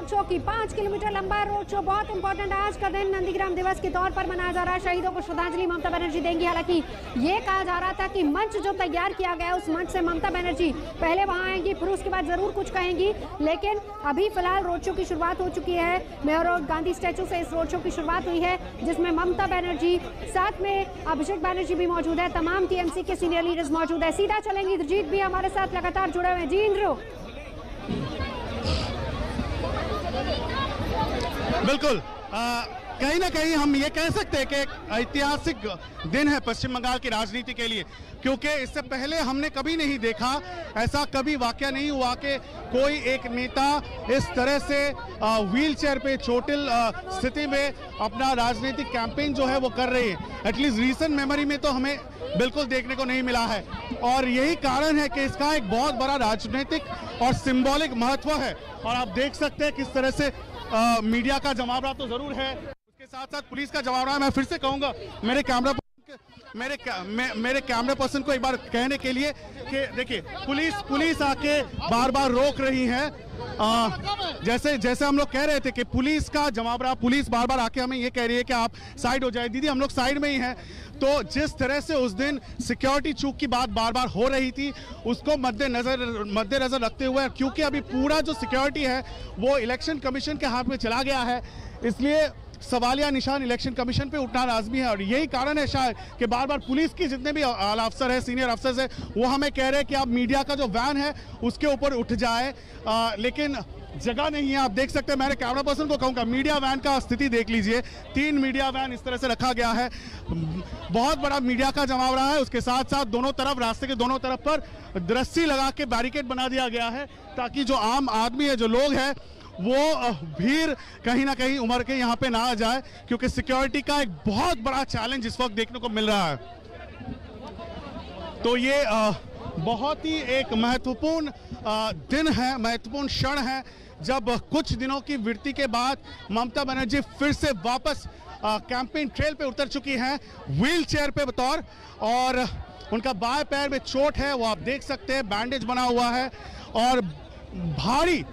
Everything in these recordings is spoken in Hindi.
शो की। 5 किलोमीटर लंबा रोड शो, बहुत इंपॉर्टेंट। आज का दिन नंदीग्राम दिवस के तौर पर मनाया जा रहा है। शहीदों को श्रद्धांजलि ममता बनर्जी देंगी। हालांकि ये कहा जा रहा था कि मंच जो तैयार किया गया उस मंच से ममता बनर्जी पहले वहां आएंगी, फिर उसके बाद जरूर कुछ कहेंगी। लेकिन अभी फिलहाल रोड शो की शुरुआत हो चुकी है। मेयर रोड गांधी स्टैचू से इस रोड शो की शुरुआत हुई है, जिसमें ममता बनर्जी, साथ में अभिषेक बनर्जी भी मौजूद है, तमाम टीएमसी के सीनियर लीडर्स मौजूद है। सीधा चलेंगे, इंद्रजीत भी हमारे साथ लगातार जुड़े हुए हैं। जी इंद्र। बिल्कुल, कहीं ना कहीं हम ये कह सकते हैं कि एक ऐतिहासिक दिन है पश्चिम बंगाल की राजनीति के लिए, क्योंकि इससे पहले हमने कभी नहीं देखा, ऐसा कभी वाकया नहीं हुआ कि कोई एक नेता इस तरह से व्हील चेयर पे चोटिल स्थिति में अपना राजनीतिक कैंपेन जो है वो कर रही है। एटलीस्ट रीसेंट मेमोरी में तो हमें बिल्कुल देखने को नहीं मिला है, और यही कारण है कि इसका एक बहुत बड़ा राजनीतिक और सिंबॉलिक महत्व है। और आप देख सकते हैं किस तरह से मीडिया का जमावड़ा तो जरूर है, उसके साथ साथ पुलिस का जमावड़ा है। मैं फिर से कहूंगा मेरे कैमरा पर्सन को एक बार कहने के लिए कि देखिए, पुलिस आके बार बार रोक रही है। जैसे हम लोग कह रहे थे कि पुलिस का जमावड़ा, पुलिस बार बार आके हमें ये कह रही है कि आप साइड हो जाए। दीदी, हम लोग साइड में ही हैं। तो जिस तरह से उस दिन सिक्योरिटी चूक की बात बार बार हो रही थी, उसको मद्देनजर रखते हुए, क्योंकि अभी पूरा जो सिक्योरिटी है वो इलेक्शन कमीशन के हाथ में चला गया है, इसलिए सवालिया निशान इलेक्शन कमीशन पे उठना लाजमी है। और यही कारण है शायद कि बार बार पुलिस की जितने भी आला अफसर है, सीनियर अफसर है, वो हमें कह रहे हैं कि आप मीडिया का जो वैन है उसके ऊपर उठ जाए, लेकिन जगह नहीं है। आप देख सकते हैं, मेरे कैमरा पर्सन को कहूँगा, मीडिया वैन का स्थिति देख लीजिए। 3 मीडिया वैन इस तरह से रखा गया है, बहुत बड़ा मीडिया का जमावड़ा है। उसके साथ साथ दोनों तरफ, रास्ते के दोनों तरफ पर रस्सी लगा के बैरिकेड बना दिया गया है, ताकि जो आम आदमी है, जो लोग हैं, वो भीड़ कहीं ना कहीं उमड़ के यहाँ पे ना आ जाए, क्योंकि सिक्योरिटी का एक बहुत बड़ा चैलेंज इस वक्त देखने को मिल रहा है। तो ये बहुत ही एक महत्वपूर्ण दिन है, महत्वपूर्ण क्षण है, जब कुछ दिनों की विरति के बाद ममता बनर्जी फिर से वापस कैंपेन ट्रेल पे उतर चुकी हैं, व्हील चेयर पे बतौर, और उनका बाएं पैर में चोट है, वो आप देख सकते हैं, बैंडेज बना हुआ है, और भारी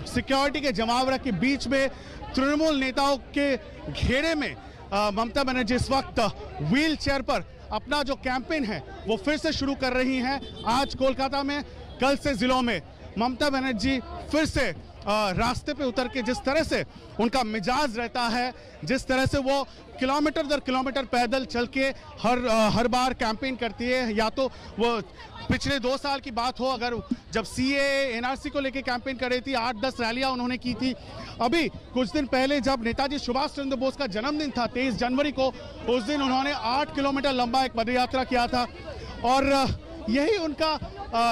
सिक्योरिटी के जमावड़ा के बीच में तृणमूल नेताओं के घेरे में ममता बनर्जी इस वक्त व्हील चेयर पर अपना जो कैंपेन है वो फिर से शुरू कर रही हैं। आज कोलकाता में, कल से जिलों में ममता बनर्जी फिर से रास्ते पे उतर के, जिस तरह से उनका मिजाज रहता है, जिस तरह से वो किलोमीटर दर किलोमीटर पैदल चल के हर बार कैंपेन करती है। या तो वो पिछले 2 साल की बात हो, अगर जब सीएए एनआरसी को लेके कैंपेन कर रही थी, 8-10 रैलियां उन्होंने की थी। अभी कुछ दिन पहले जब नेताजी सुभाष चंद्र बोस का जन्मदिन था 23 जनवरी को, उस दिन उन्होंने 8 किलोमीटर लंबा एक पदयात्रा किया था। और यही उनका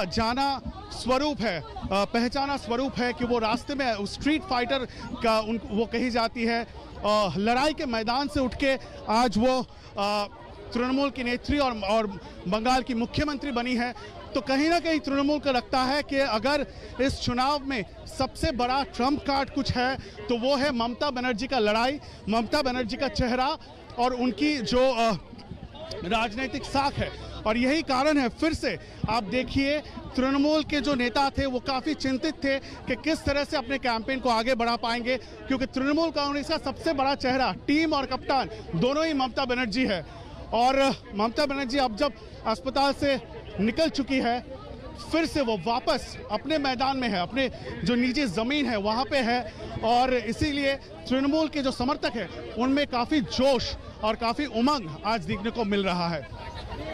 जाना स्वरूप है, पहचाना स्वरूप है कि वो रास्ते में स्ट्रीट फाइटर का वो कही जाती है। लड़ाई के मैदान से उठ के आज वो तृणमूल की नेत्री और बंगाल की मुख्यमंत्री बनी है। तो कहीं ना कहीं तृणमूल को लगता है कि अगर इस चुनाव में सबसे बड़ा ट्रम्प कार्ड कुछ है तो वो है ममता बनर्जी का लड़ाई, ममता बनर्जी का चेहरा और उनकी जो राजनीतिक साख है। और यही कारण है, फिर से आप देखिए, तृणमूल के जो नेता थे वो काफ़ी चिंतित थे कि किस तरह से अपने कैंपेन को आगे बढ़ा पाएंगे, क्योंकि तृणमूल कांग्रेस का सबसे बड़ा चेहरा, टीम और कप्तान दोनों ही ममता बनर्जी है। और ममता बनर्जी अब जब अस्पताल से निकल चुकी है, फिर से वो वापस अपने मैदान में है, अपने जो निजी ज़मीन है वहाँ पे है। और इसीलिए तृणमूल के जो समर्थक हैं उनमें काफ़ी जोश और काफ़ी उमंग आज देखने को मिल रहा है।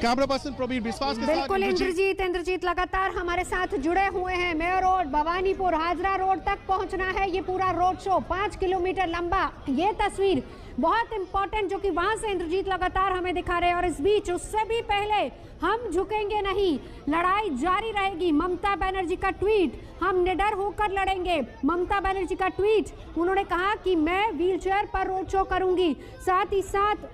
कैमरा पर्सन प्रवीण विश्वास के साथ बिल्कुल इंद्रजीत लगातार हमारे साथ जुड़े हुए हैं। Mayor road, Bhowanipore, Hazra road तक पहुंचना है ये पूरा रोड शो, 5 किलोमीटर लंबा। ये तस्वीर बहुत इंपॉर्टेंट जो कि वहां से इंद्रजीत लगातार हमें दिखा रहे हैं। और इस बीच, उससे भी पहले, हम झुकेंगे नहीं, लड़ाई जारी रहेगी। ममता बनर्जी का ट्वीट, हम निडर होकर लड़ेंगे। ममता बनर्जी का ट्वीट, उन्होंने कहा कि मैं व्हीलचेयर पर रोड शो करूंगी। साथ ही साथ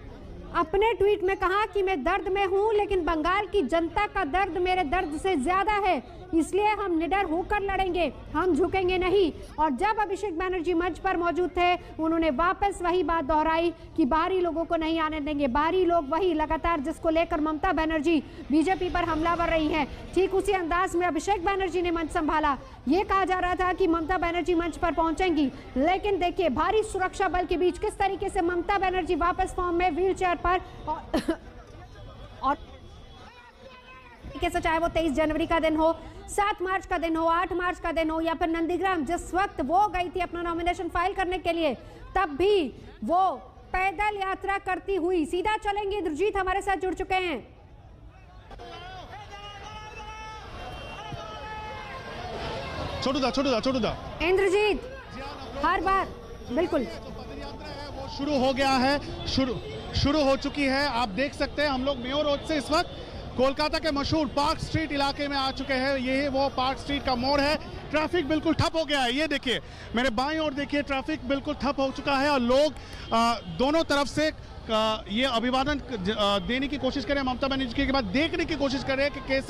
अपने ट्वीट में कहा कि मैं दर्द में हूं, लेकिन बंगाल की जनता का दर्द मेरे दर्द से ज्यादा है। इसलिए हम निडर होकर लड़ेंगे, हम झुकेंगे नहीं। और जब अभिषेक बनर्जी मंच पर मौजूद थे, उन्होंने वापस वही बात दोहराई कि बाहरी लोगों को नहीं आने देंगे। बाहरी लोग वही लगातार जिसको लेकर ममता बनर्जी बीजेपी पर हमलावर रही हैं, ठीक उसी अंदाज में अभिषेक बनर्जी ने मंच संभाला। ये कहा जा रहा था कि ममता बनर्जी मंच पर पहुंचेंगी, लेकिन देखिए भारी सुरक्षा बल के बीच किस तरीके से ममता बनर्जी वापस फॉर्म में व्हील चेयर पर और चाहे वो 23 जनवरी का दिन हो, 7 मार्च का दिन हो, 8 मार्च का दिन हो या फिर नंदीग्राम जिस वक्त वो गई थी अपना नॉमिनेशन फाइल करने के लिए, तब भी वो पैदल यात्रा करती हुई सीधा चलेंगे। इंद्रजीत हमारे साथ जुड़ चुके हैं। छोटू दा इंद्रजीत, हर बार बिल्कुल वो शुरू हो गया है, शुरू हो चुकी है। आप देख सकते हैं हम लोग मेयो रोड से इस वक्त कोलकाता के मशहूर पार्क स्ट्रीट इलाके में आ चुके हैं। ये वो पार्क स्ट्रीट का मोड़ है। ट्रैफिक बिल्कुल ठप हो गया है। ये देखिए मेरे बाईं ओर देखिए, ट्रैफिक बिल्कुल ठप हो चुका है और लोग दोनों तरफ से ये अभिवादन देने की कोशिश कर रहे हैं ममता बनर्जी के बाद, देखने की कोशिश कर रहे हैं कि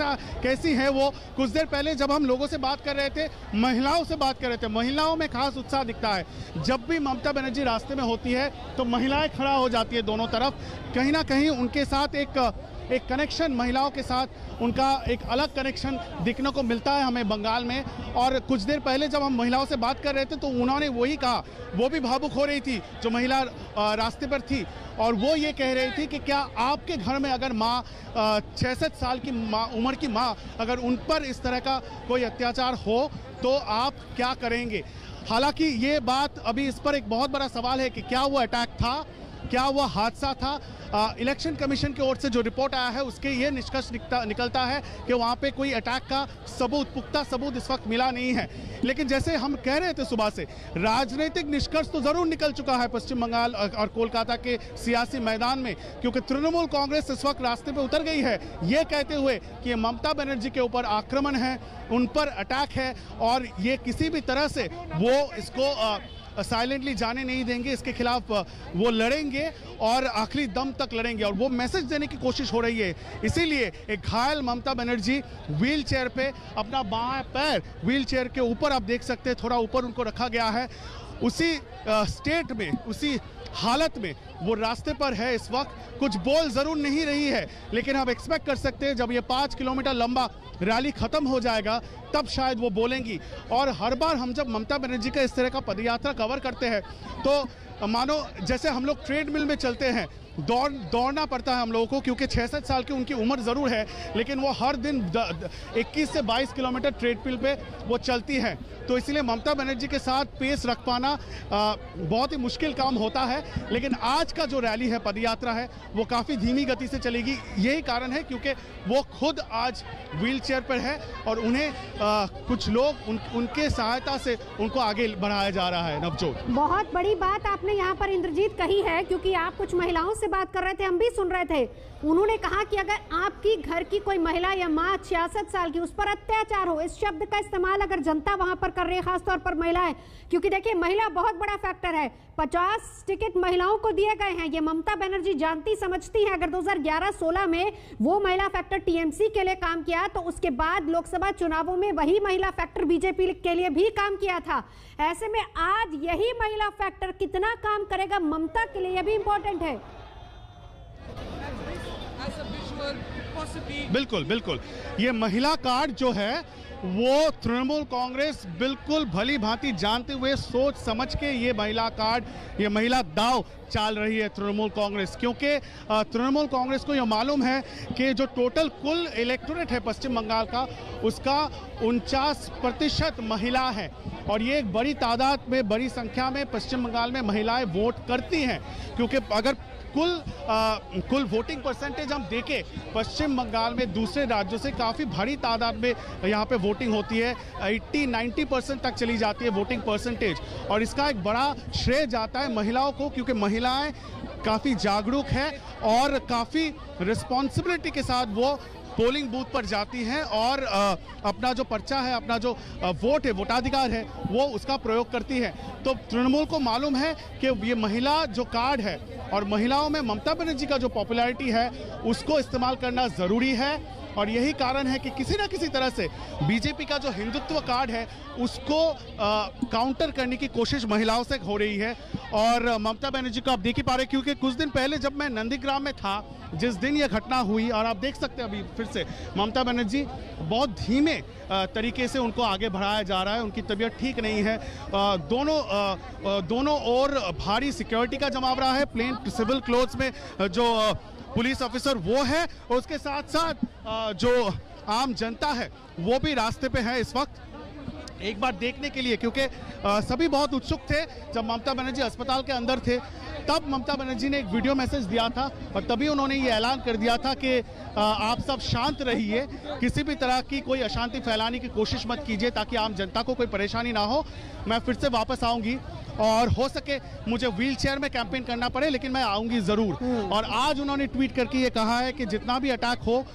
कैसी है वो। कुछ देर पहले जब हम लोगों से बात कर रहे थे, महिलाओं से बात कर रहे थे, महिलाओं में खास उत्साह दिखता है। जब भी ममता बनर्जी रास्ते में होती है तो महिलाएं खड़ा हो जाती है दोनों तरफ। कहीं ना कहीं उनके साथ एक कनेक्शन, महिलाओं के साथ उनका एक अलग कनेक्शन दिखने को मिलता है हमें बंगाल में। और कुछ देर पहले जब हम महिलाओं से बात कर रहे थे तो उन्होंने वही कहा, वो भी भावुक हो रही थी जो महिला रास्ते पर थी, और वो ये कह रही थी कि क्या आपके घर में अगर माँ 66 साल की उम्र की माँ अगर उन पर इस तरह का कोई अत्याचार हो तो आप क्या करेंगे। हालांकि ये बात अभी इस पर एक बहुत बड़ा सवाल है कि क्या वो अटैक था, क्या वो हादसा था। इलेक्शन कमीशन की ओर से जो रिपोर्ट आया है उसके ये निष्कर्ष निकलता है कि वहाँ पे कोई अटैक का पुख्ता सबूत इस वक्त मिला नहीं है। लेकिन जैसे हम कह रहे थे सुबह से, राजनीतिक निष्कर्ष तो जरूर निकल चुका है पश्चिम बंगाल और कोलकाता के सियासी मैदान में, क्योंकि तृणमूल कांग्रेस इस वक्त रास्ते पे उतर गई है ये कहते हुए कि ममता बनर्जी के ऊपर आक्रमण है, उन पर अटैक है और ये किसी भी तरह से वो इसको साइलेंटली जाने नहीं देंगे, इसके खिलाफ वो लड़ेंगे और आखिरी दम तक लड़ेंगे। और वो मैसेज देने की कोशिश हो रही है। इसीलिए एक घायल ममता बनर्जी व्हील चेयर पे, अपना बाएं पैर व्हील चेयर के ऊपर आप देख सकते हैं, थोड़ा ऊपर उनको रखा गया है। उसी स्टेट में, उसी हालत में वो रास्ते पर है इस वक्त। कुछ बोल जरूर नहीं रही है, लेकिन हम एक्सपेक्ट कर सकते हैं जब ये 5 किलोमीटर लंबा रैली खत्म हो जाएगा तब शायद वो बोलेंगी। और हर बार हम जब ममता बनर्जी का इस तरह का पदयात्रा कवर करते हैं तो मानो जैसे हम लोग ट्रेडमिल में चलते हैं, दौड़ना पड़ता है हम लोगों को, क्योंकि 66 साल की उनकी उम्र ज़रूर है, लेकिन वो हर दिन 21 से 22 किलोमीटर ट्रेडमिल पे वो चलती हैं। तो इसलिए ममता बनर्जी के साथ पेस रख पाना बहुत ही मुश्किल काम होता है। लेकिन आज का जो रैली है, पदयात्रा है, वो काफ़ी धीमी गति से चलेगी। यही कारण है क्योंकि वो खुद आज व्हील चेयर पर है और उन्हें कुछ लोग उनके सहायता से उनको आगे बढ़ाया जा रहा है। नवजोत, बहुत बड़ी बात आपने यहाँ पर इंद्रजीत कही है, क्योंकि आप कुछ महिलाओं से बात कर रहे थे, हम भी सुन रहे थे। उन्होंने कहा कि अगर आपकी घर की कोई महिला या माँ 66 साल की, उस पर अत्याचार हो, इस शब्द का इस्तेमाल अगर जनता वहां पर कर रही है, खासतौर पर महिलाएं, क्योंकि देखिए महिला बहुत बड़ा फैक्टर है। 50 टिकट महिलाओं को दिए गए हैं, ये ममता बनर्जी जानती समझती है। अगर 2011-16 में वो महिला फैक्टर टीएमसी के लिए काम किया तो उसके बाद लोकसभा चुनावों में वही महिला फैक्टर बीजेपी के लिए भी काम किया था। ऐसे में आज यही महिला फैक्टर कितना काम करेगा ममता के लिए, यह भी इंपॉर्टेंट है। बिल्कुल बिल्कुल, ये महिला कार्ड जो है वो तृणमूल कांग्रेस बिल्कुल भली भांति जानते हुए, सोच समझ के ये महिला कार्ड, ये महिला दाव चाल रही है तृणमूल कांग्रेस। क्योंकि तृणमूल कांग्रेस को ये मालूम है कि जो टोटल कुल इलेक्टोरेट है पश्चिम बंगाल का, उसका 49% महिला है और ये एक बड़ी तादाद में, बड़ी संख्या में पश्चिम बंगाल में महिलाएं वोट करती हैं। क्योंकि अगर कुल वोटिंग परसेंटेज हम देखें पश्चिम बंगाल में दूसरे राज्यों से काफ़ी भारी तादाद में यहाँ पे वोटिंग होती है, 80-90% तक चली जाती है वोटिंग परसेंटेज। और इसका एक बड़ा श्रेय जाता है महिलाओं को, क्योंकि महिलाएं काफ़ी जागरूक हैं और काफ़ी रिस्पॉन्सिबिलिटी के साथ वो पोलिंग बूथ पर जाती हैं और अपना जो पर्चा है, अपना जो वोट है, वोटाधिकार है, वो उसका प्रयोग करती है। तो तृणमूल को मालूम है कि ये महिला जो कार्ड है और महिलाओं में ममता बनर्जी का जो पॉपुलैरिटी है उसको इस्तेमाल करना ज़रूरी है और यही कारण है कि किसी ना किसी तरह से बीजेपी का जो हिंदुत्व कार्ड है उसको काउंटर करने की कोशिश महिलाओं से हो रही है। और ममता बनर्जी को आप देख ही पा रहे, क्योंकि कुछ दिन पहले जब मैं नंदीग्राम में था जिस दिन यह घटना हुई, और आप देख सकते हैं अभी फिर से ममता बनर्जी बहुत धीमे तरीके से उनको आगे बढ़ाया जा रहा है, उनकी तबीयत ठीक नहीं है। दोनों ओर भारी सिक्योरिटी का जमाव रहा है, प्लेन सिविल क्लोथ्स में जो पुलिस ऑफिसर वो है, और उसके साथ साथ जो आम जनता है वो भी रास्ते पे है इस वक्त एक बार देखने के लिए, क्योंकि सभी बहुत उत्सुक थे। जब ममता बनर्जी अस्पताल के अंदर थे तब ममता बनर्जी ने एक वीडियो मैसेज दिया था, और तभी उन्होंने ये ऐलान कर दिया था कि आप सब शांत रहिए, किसी भी तरह की कोई अशांति फैलाने की कोशिश मत कीजिए ताकि आम जनता को कोई परेशानी ना हो। मैं फिर से वापस आऊँगी और हो सके मुझे व्हील चेयर में कैंपेन करना पड़े, लेकिन मैं आऊँगी ज़रूर। और आज उन्होंने ट्वीट करके ये कहा है कि जितना भी अटैक हो,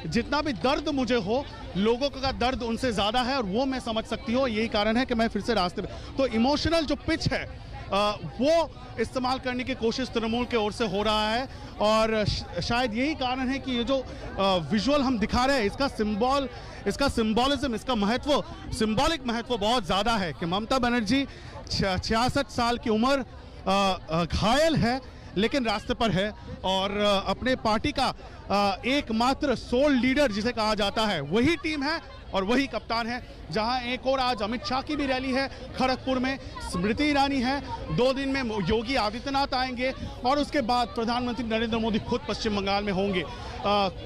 जितना भी दर्द मुझे हो, लोगों का दर्द उनसे ज़्यादा है और वो मैं समझ सकती हूँ, यही कारण है कि मैं फिर से रास्ते पे। तो इमोशनल जो पिच है वो इस्तेमाल करने की कोशिश तृणमूल के ओर से हो रहा है, और शायद यही कारण है कि ये जो विजुअल हम दिखा रहे हैं इसका सिंबॉलिज्म, इसका महत्व, सिंबॉलिक महत्व बहुत ज़्यादा है कि ममता बनर्जी 66 साल की उम्र, घायल है लेकिन रास्ते पर है, और अपने पार्टी का एकमात्र सोल लीडर जिसे कहा जाता है वही टीम है और वही कप्तान है। जहां एक और आज अमित शाह की भी रैली है खड़गपुर में, स्मृति ईरानी है, 2 दिन में योगी आदित्यनाथ आएंगे, और उसके बाद प्रधानमंत्री नरेंद्र मोदी खुद पश्चिम बंगाल में होंगे।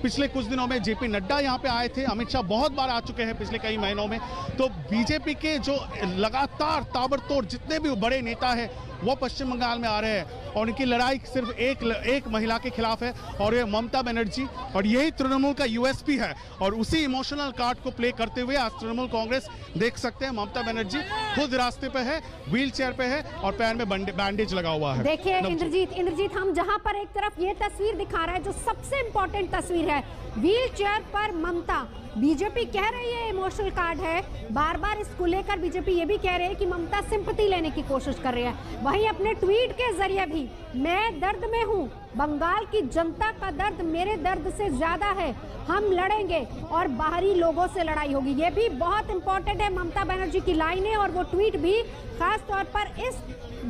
पिछले कुछ दिनों में जेपी नड्डा यहां पे आए थे, अमित शाह बहुत बार आ चुके हैं पिछले कई महीनों में। तो बीजेपी के जो लगातार ताबड़तोड़ जितने भी बड़े नेता हैं वो पश्चिम बंगाल में आ रहे हैं, और उनकी लड़ाई सिर्फ एक महिला के खिलाफ है, और ये ममता बनर्जी, और यही तृणमूल का यूएसपी है। और उसी इमोशनल कार्ड को प्ले करते हुए आज तृणमूल कांग्रेस देख सकते हैं ममता बनर्जी खुद रास्ते पे है, व्हील चेयर पे है और पैर में बैंडेज लगा हुआ है। देखिए इंद्रजीत, हम जहां पर एक तरफ ये तस्वीर दिखा रहा है जो सबसे इंपॉर्टेंट तस्वीर है, व्हील चेयर पर ममता, बीजेपी कह रही है इमोशनल कार्ड है, बार बार इसको लेकर बीजेपी ये भी कह रही है कि ममता सिंपैथी लेने की कोशिश कर रही है। वहीं अपने ट्वीट के जरिए भी मैं दर्द में हूं, बंगाल की जनता का दर्द मेरे दर्द से ज्यादा है, हम लड़ेंगे और बाहरी लोगों से लड़ाई होगी। ये भी बहुत इंपॉर्टेंट है ममता बनर्जी की लाइनें और वो ट्वीट भी, खास तौर पर इस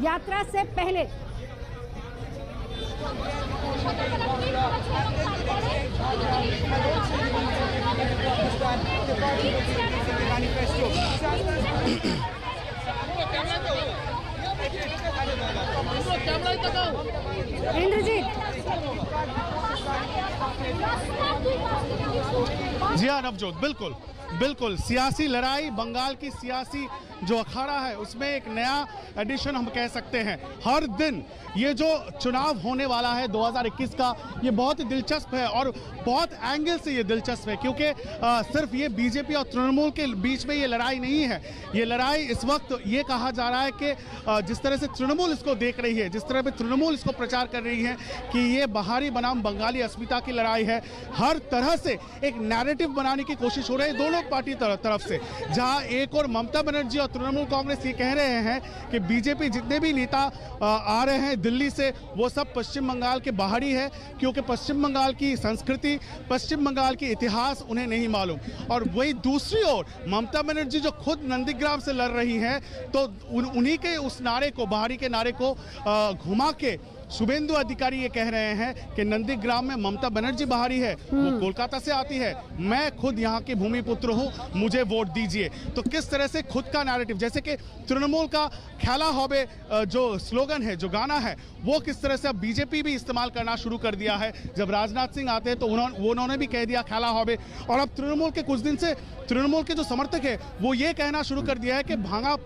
यात्रा से पहले। इंद्रजीत, जी हाँ नवजोत, बिल्कुल बिल्कुल, सियासी लड़ाई, बंगाल की सियासी जो अखाड़ा है उसमें एक नया एडिशन हम कह सकते हैं। हर दिन ये जो चुनाव होने वाला है 2021 का, ये बहुत ही दिलचस्प है और बहुत एंगल से ये दिलचस्प है, क्योंकि सिर्फ ये बीजेपी और तृणमूल के बीच में ये लड़ाई नहीं है। ये लड़ाई इस वक्त ये कहा जा रहा है कि जिस तरह से तृणमूल इसको देख रही है, जिस तरह पे तृणमूल इसको प्रचार कर रही है कि ये बाहरी बनाम बंगाली अस्मिता की लड़ाई है, हर तरह से एक नैरेटिव बनाने की कोशिश हो रही है दोनों पार्टी तरफ से। जहां एक और ममता बनर्जी और तृणमूल कांग्रेस ये कह रहे हैं कि बीजेपी जितने भी नेता आ रहे हैं दिल्ली से, वो सब पश्चिम बंगाल के बाहरी है, क्योंकि पश्चिम बंगाल की संस्कृति, पश्चिम बंगाल की इतिहास उन्हें नहीं मालूम। और वही दूसरी ओर ममता बनर्जी जो खुद नंदीग्राम से लड़ रही हैं, तो उन्हीं के उस नारे को, बाहरी के नारे को घुमा के शुभेंदु अधिकारी ये कह रहे हैं कि नंदीग्राम में ममता बनर्जी बाहरी है, वो कोलकाता से आती है, मैं खुद यहाँ के भूमिपुत्र हूँ, मुझे वोट दीजिए। तो किस तरह से खुद का नैरेटिव, जैसे कि तृणमूल का खेला होबे जो स्लोगन है, जो गाना है, वो किस तरह से अब बीजेपी भी इस्तेमाल करना शुरू कर दिया है। जब राजनाथ सिंह आते हैं तो उन्होंने भी कह दिया खेला होबे, और अब तृणमूल के कुछ दिन से तृणमूल के जो समर्थक है वो ये कहना शुरू कर दिया है कि भांगा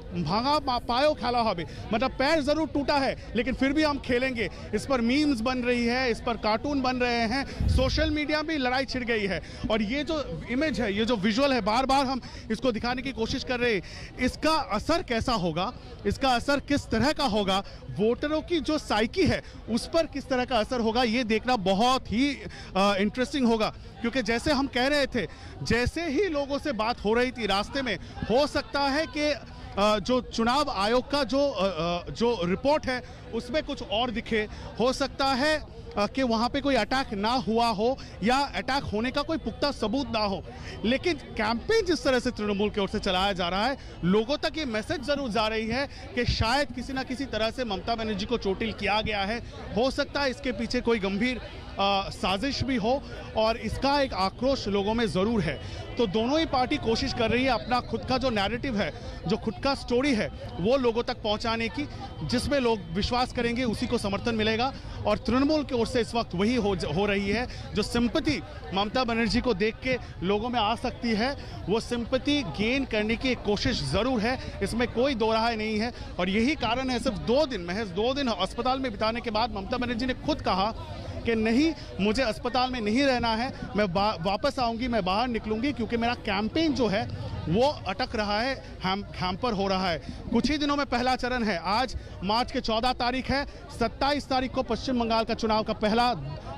पायो खेला होबे, मतलब पैर जरूर टूटा है लेकिन फिर भी हम खेलेंगे। इस पर मीम्स बन रही है, इस पर कार्टून बन रहे हैं, सोशल मीडिया में लड़ाई छिड़ गई है। और ये जो इमेज है, ये जो विजुअल है, बार बार हम इसको दिखाने की कोशिश कर रहे हैं, इसका असर कैसा होगा, इसका असर किस तरह का होगा, वोटरों की जो साइकी है उस पर किस तरह का असर होगा, ये देखना बहुत ही इंटरेस्टिंग होगा। क्योंकि जैसे हम कह रहे थे, जैसे ही लोगों से बात हो रही थी रास्ते में, हो सकता है कि जो चुनाव आयोग का जो रिपोर्ट है उसमें कुछ और दिखे। हो सकता है कि वहाँ पे कोई अटैक ना हुआ हो या अटैक होने का कोई पुख्ता सबूत ना हो, लेकिन कैंपेन जिस तरह से तृणमूल की ओर से चलाया जा रहा है, लोगों तक ये मैसेज जरूर जा रही है कि शायद किसी ना किसी तरह से ममता बनर्जी को चोटिल किया गया है। हो सकता है इसके पीछे कोई गंभीर साजिश भी हो और इसका एक आक्रोश लोगों में ज़रूर है। तो दोनों ही पार्टी कोशिश कर रही है अपना खुद का जो नैरेटिव है, जो खुद का स्टोरी है, वो लोगों तक पहुंचाने की, जिसमें लोग विश्वास करेंगे उसी को समर्थन मिलेगा। और तृणमूल की ओर से इस वक्त वही हो रही है। जो सिंपैथी ममता बनर्जी को देख के लोगों में आ सकती है, वो सिंपैथी गेन करने की एक कोशिश ज़रूर है, इसमें कोई दो राय नहीं है। और यही कारण है, सिर्फ 2 दिन, महज 2 दिन अस्पताल में बिताने के बाद ममता बनर्जी ने खुद कहा कि नहीं, मुझे अस्पताल में नहीं रहना है, मैं वापस आऊंगी, मैं बाहर निकलूंगी, क्योंकि मेरा कैंपेन जो है वो अटक रहा है, हैम्पर हो रहा है। कुछ ही दिनों में पहला चरण है। आज मार्च के 14 तारीख है, 27 तारीख को पश्चिम बंगाल का चुनाव का पहला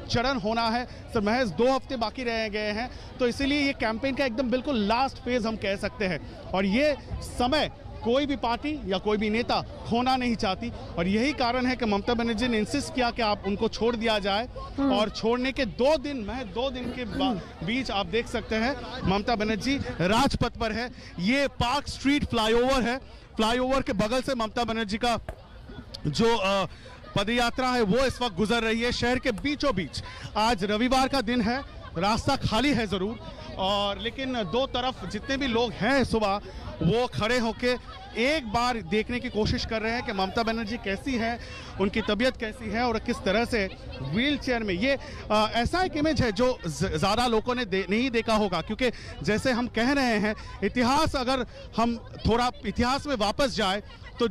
चरण होना है। सर महज 2 हफ्ते बाकी रह गए हैं, तो इसीलिए ये कैंपेन का एकदम बिल्कुल लास्ट फेज हम कह सकते हैं। और ये समय कोई भी पार्टी या कोई भी नेता खोना नहीं चाहती, और यही कारण है कि ममता बनर्जी ने इंसिस्ट किया कि आप उनको छोड़ दिया जाए। और छोड़ने के 2 दिन, महज 2 दिन के बीच आप देख सकते हैं ममता बनर्जी राजपथ पर है। ये पार्क स्ट्रीट फ्लाईओवर है, फ्लाईओवर के बगल से ममता बनर्जी का जो पदयात्रा है वो इस वक्त गुजर रही है शहर के बीचों बीच। आज रविवार का दिन है, रास्ता खाली है ज़रूर, और लेकिन 2 तरफ जितने भी लोग हैं सुबह, वो खड़े होके एक बार देखने की कोशिश कर रहे हैं कि ममता बनर्जी कैसी है, उनकी तबीयत कैसी है और किस तरह से व्हील चेयर में। ये ऐसा एक इमेज है जो ज़्यादा लोगों ने नहीं देखा होगा, क्योंकि जैसे हम कह रहे हैं, इतिहास, अगर हम थोड़ा इतिहास में वापस जाए तो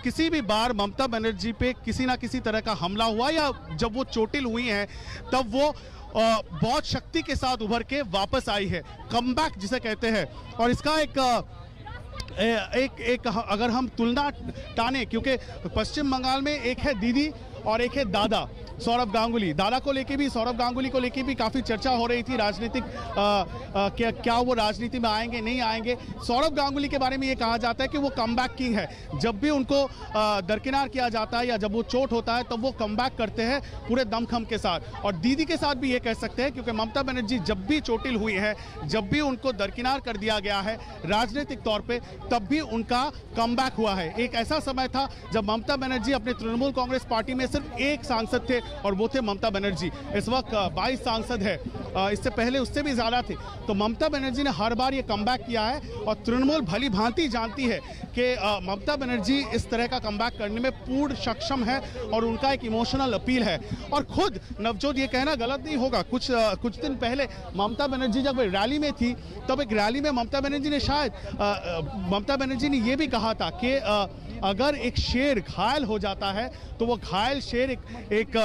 किसी भी बार ममता बनर्जी पे किसी ना किसी तरह का हमला हुआ या जब वो चोटिल हुई हैं, तब वो बहुत शक्ति के साथ उभर के वापस आई है, कमबैक जिसे कहते हैं। और इसका एक अगर हम तुलना टाने, क्योंकि पश्चिम बंगाल में एक है दीदी और एक है दादा, सौरभ गांगुली। दादा को लेके भी, सौरभ गांगुली को लेके भी काफ़ी चर्चा हो रही थी राजनीतिक, क्या वो राजनीति में आएंगे नहीं आएंगे। सौरभ गांगुली के बारे में ये कहा जाता है कि वो कमबैक किंग है। जब भी उनको दरकिनार किया जाता है या जब वो चोट होता है तब वो कमबैक करते हैं पूरे दमखम के साथ। और दीदी के साथ भी ये कह सकते हैं, क्योंकि ममता बनर्जी जब भी चोटिल हुई है, जब भी उनको दरकिनार कर दिया गया है राजनीतिक तौर पर, तब भी उनका कमबैक हुआ है। एक ऐसा समय था जब ममता बनर्जी अपने तृणमूल कांग्रेस पार्टी में सिर्फ एक सांसद थे और वो थे ममता बनर्जी। इस वक्त 22 सांसद है, इससे पहले उससे भी ज़्यादा थे। तो ममता बनर्जी ने हर बार ये कमबैक किया है और तृणमूल भली भांति जानती है कि ममता बनर्जी इस तरह का कमबैक करने में पूर्ण सक्षम है और उनका एक इमोशनल अपील है। और खुद नवजोत, ये कहना गलत नहीं होगा, कुछ दिन पहले ममता बनर्जी जब रैली में थी, तब एक रैली में ममता बनर्जी ने ममता बनर्जी ने ये भी कहा था कि अगर एक शेर घायल हो जाता है तो वो घायल शेर एक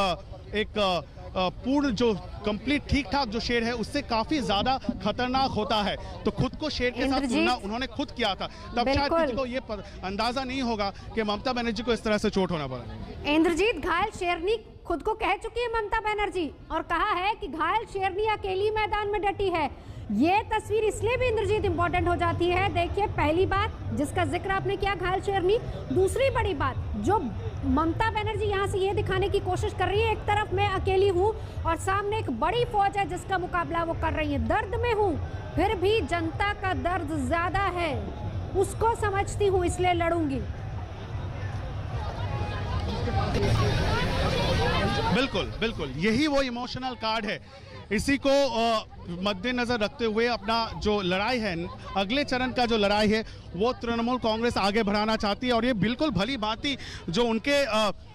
पूर्ण जो कंप्लीट ठीक ठाक जो शेर है उससे काफी ज्यादा खतरनाक होता है। तो खुद को शेर के साथ तुलना उन्होंने खुद किया था, तब शायद किसी को ये अंदाजा नहीं होगा कि ममता बनर्जी को इस तरह से चोट होना पड़ा। इंद्रजीत, घायल शेरनी खुद को कह चुकी है ममता बनर्जी और कहा है कि घायल शेरनी अकेली मैदान में डटी है। ये तस्वीर इसलिए भी इंद्रजीत इंपॉर्टेंट हो जाती है। देखिए, पहली बात जिसका जिक्र आपने किया, घायल शेरनी। दूसरी बड़ी बात जो ममता बनर्जी यहाँ से ये दिखाने की कोशिश कर रही है, एक तरफ मैं अकेली हूँ और सामने एक बड़ी फौज है जिसका मुकाबला वो कर रही है। दर्द में हूँ, फिर भी जनता का दर्द ज्यादा है, उसको समझती हूँ, इसलिए लड़ूंगी। बिल्कुल बिल्कुल, यही वो इमोशनल कार्ड है। इसी को मद्देनजर रखते हुए अपना जो लड़ाई है, अगले चरण का जो लड़ाई है, वो तृणमूल कांग्रेस आगे बढ़ाना चाहती है। और ये बिल्कुल भली भांति जो उनके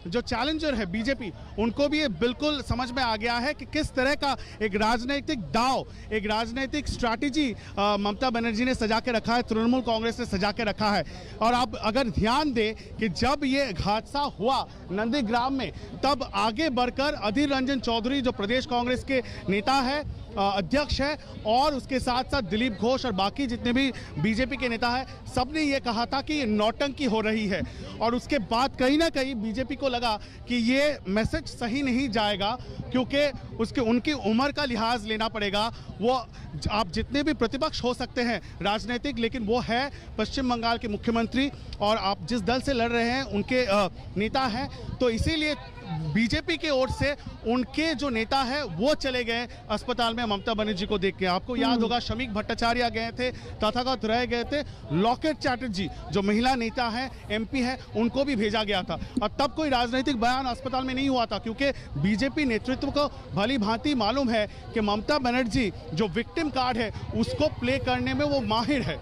जो चैलेंजर है बीजेपी, उनको भी ये बिल्कुल समझ में आ गया है कि किस तरह का एक राजनीतिक दाव, एक राजनीतिक स्ट्रैटेजी ममता बनर्जी ने सजा के रखा है, तृणमूल कांग्रेस ने सजा के रखा है। और आप अगर ध्यान दें कि जब ये हादसा हुआ नंदीग्राम में, तब आगे बढ़कर अधीर रंजन चौधरी जो प्रदेश कांग्रेस के नेता है, अध्यक्ष है और उसके साथ साथ दिलीप घोष और बाकी जितने भी बीजेपी के नेता हैं, सबने ये कहा था कि नौटंकी हो रही है। और उसके बाद कहीं ना कहीं बीजेपी को लगा कि ये मैसेज सही नहीं जाएगा, क्योंकि उनकी उम्र का लिहाज लेना पड़ेगा। वो आप जितने भी प्रतिपक्ष हो सकते हैं राजनीतिक, लेकिन वो है पश्चिम बंगाल के मुख्यमंत्री और आप जिस दल से लड़ रहे हैं उनके नेता हैं। तो इसीलिए बीजेपी की ओर से उनके जो नेता है वो चले गए अस्पताल में ममता बनर्जी को देख के। आपको याद होगा शमीक भट्टाचार्य गए थे, तथागत राय गए थे, लॉकेट चैटर्जी जो महिला नेता है, एमपी है, उनको भी भेजा गया था। और तब कोई राजनीतिक बयान अस्पताल में नहीं हुआ था, क्योंकि बीजेपी नेतृत्व को भली भांति मालूम है कि ममता बनर्जी जो विक्टिम कार्ड है उसको प्ले करने में वो माहिर है।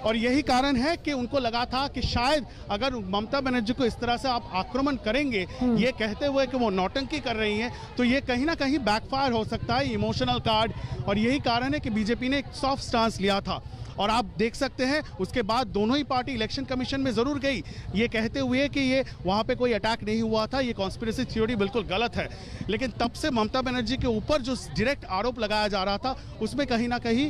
और यही कारण है कि उनको लगा था कि शायद अगर ममता बनर्जी को इस तरह से आप आक्रमण करेंगे ये कहते हुए कि वो नौटंकी कर रही हैं, तो ये कहीं ना कहीं बैकफायर हो सकता है, इमोशनल कार्ड। और यही कारण है कि बीजेपी ने एक सॉफ्ट स्टांस लिया था। और आप देख सकते हैं उसके बाद दोनों ही पार्टी इलेक्शन कमीशन में जरूर गई ये कहते हुए कि ये वहां पे कोई अटैक नहीं हुआ था, ये कॉन्स्पिरेसी थ्योरी बिल्कुल गलत है। लेकिन तब से ममता बनर्जी के ऊपर जो डायरेक्ट आरोप लगाया जा रहा था उसमें कहीं ना कहीं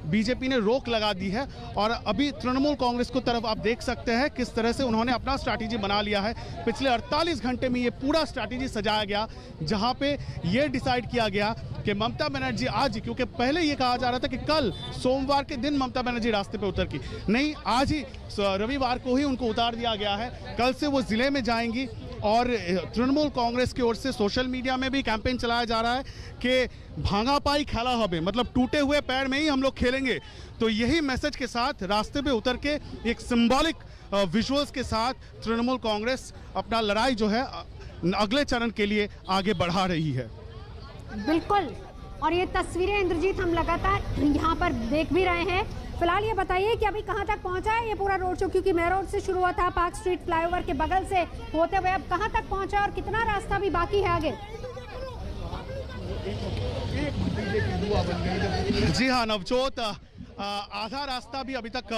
बीजेपी ने रोक लगा दी है। और अभी तृणमूल कांग्रेस को तरफ आप देख सकते हैं किस तरह से उन्होंने अपना स्ट्रैटेजी बना लिया है। पिछले 48 घंटे में ये पूरा स्ट्रैटेजी सजाया गया, जहां पे ये डिसाइड किया गया कि ममता बनर्जी आज ही, क्योंकि पहले ये कहा जा रहा था कि कल सोमवार के दिन ममता बनर्जी रास्ते पे उतर की, नहीं आज ही रविवार को ही उनको उतार दिया गया है। कल से वो जिले में जाएंगी और तृणमूल कांग्रेस की ओर से सोशल मीडिया में भी कैंपेन चलाया जा रहा है कि भांगा पाई खेला हबे, मतलब टूटे हुए पैर में ही हम लोग खेलेंगे। तो यही मैसेज के साथ रास्ते पे उतर के एक सिंबॉलिक विजुअल्स के साथ तृणमूल कांग्रेस अपना लड़ाई जो है अगले चरण के लिए आगे बढ़ा रही है। बिल्कुल, और ये तस्वीरें इंद्रजीत हम लगातार यहाँ पर देख भी रहे हैं। फिलहाल ये बताइए कि अभी कहाँ तक पहुँचा है ये पूरा रोड शो, क्योंकि मेयर रोड से शुरू हुआ था, पार्क स्ट्रीट फ्लाईओवर के बगल से होते हुए अब कहाँ तक पहुँचा और कितना रास्ता भी बाकी है आगे? जी हाँ नवजोत, आधा रास्ता भी अभी तक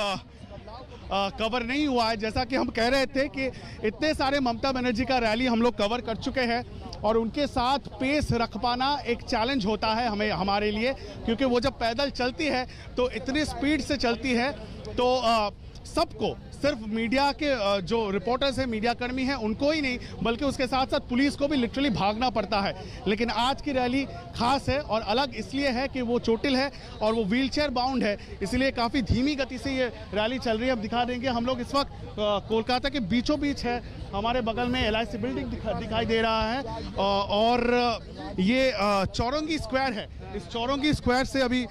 कवर नहीं हुआ है। जैसा कि हम कह रहे थे कि इतने सारे ममता बनर्जी का रैली हम लोग कवर कर चुके हैं और उनके साथ पेस रख पाना एक चैलेंज होता है हमारे लिए, क्योंकि वो जब पैदल चलती है तो इतनी स्पीड से चलती है तो सबको, सिर्फ मीडिया के जो रिपोर्टर्स हैं, मीडिया कर्मी हैं, उनको ही नहीं बल्कि उसके साथ साथ पुलिस को भी लिटरली भागना पड़ता है। लेकिन आज की रैली खास है और अलग इसलिए है कि वो चोटिल है और वो व्हीलचेयर बाउंड है, इसलिए काफ़ी धीमी गति से ये रैली चल रही है। अब दिखा देंगे, हम लोग इस वक्त कोलकाता के बीचों बीच है, हमारे बगल में LIC बिल्डिंग दिखाई दे रहा है और ये चौरंगी स्क्वायर है। इस चौरंगी स्क्वायर से अभी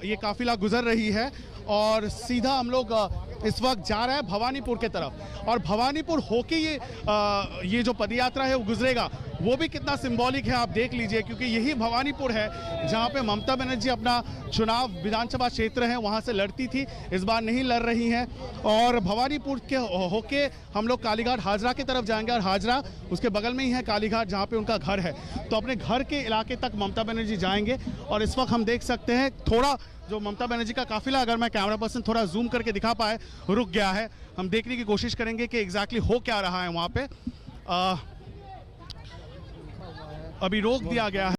ये काफिला गुजर रही है और सीधा हम लोग इस वक्त जा रहे हैं भवानीपुर के तरफ। और भवानीपुर होके ये जो पदयात्रा है वो गुजरेगा, वो भी कितना सिंबॉलिक है आप देख लीजिए, क्योंकि यही भवानीपुर है जहां पे ममता बनर्जी अपना चुनाव विधानसभा क्षेत्र है वहां से लड़ती थी, इस बार नहीं लड़ रही हैं। और भवानीपुर के होके हम लोग कालीघाट हाजरा की तरफ जाएंगे और हाजरा उसके बगल में ही है कालीघाट जहाँ पे उनका घर है। तो अपने घर के इलाके तक ममता बनर्जी जाएंगे और इस वक्त हम देख सकते हैं थोड़ा जो ममता बनर्जी का काफिला, अगर मैं कैमरा पर्सन थोड़ा जूम करके दिखा पाए, रुक गया है। हम देखने की कोशिश करेंगे कि एग्जैक्टली हो क्या रहा है वहाँ पे। अभी रोक दिया गया है।